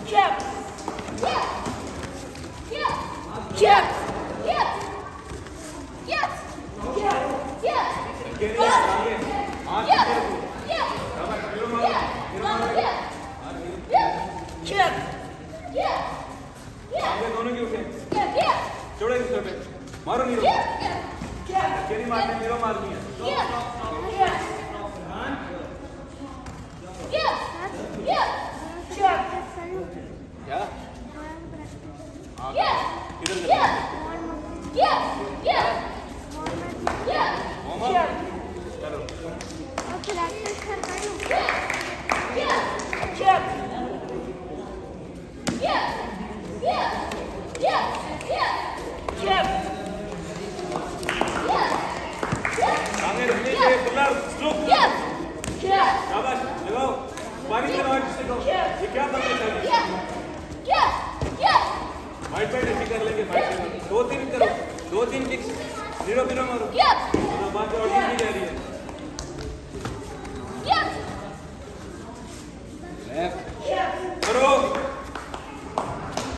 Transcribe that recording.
Jab. Yeah. Yeah. Jab. Yeah. Yes. Yeah. Yeah. Yeah. Yeah. Jab. Yeah. Yeah. दोनों की उठे Yeah. छोड़ो इस पे मारो नीरो केरी मारने नीरो मारनी है क्या इधर चलो आगे रखने के बुलाओ स्ट्रोक शाबाश लगाओ स्पारिंग कराओ किससे को ये क्या करना चाहिए फाइट फाइट ऐसे कर लेंगे फाइट दो तीन करो दो तीन किक्स जीरो जीरो मारो बात और नहीं जा रही है लेफ्ट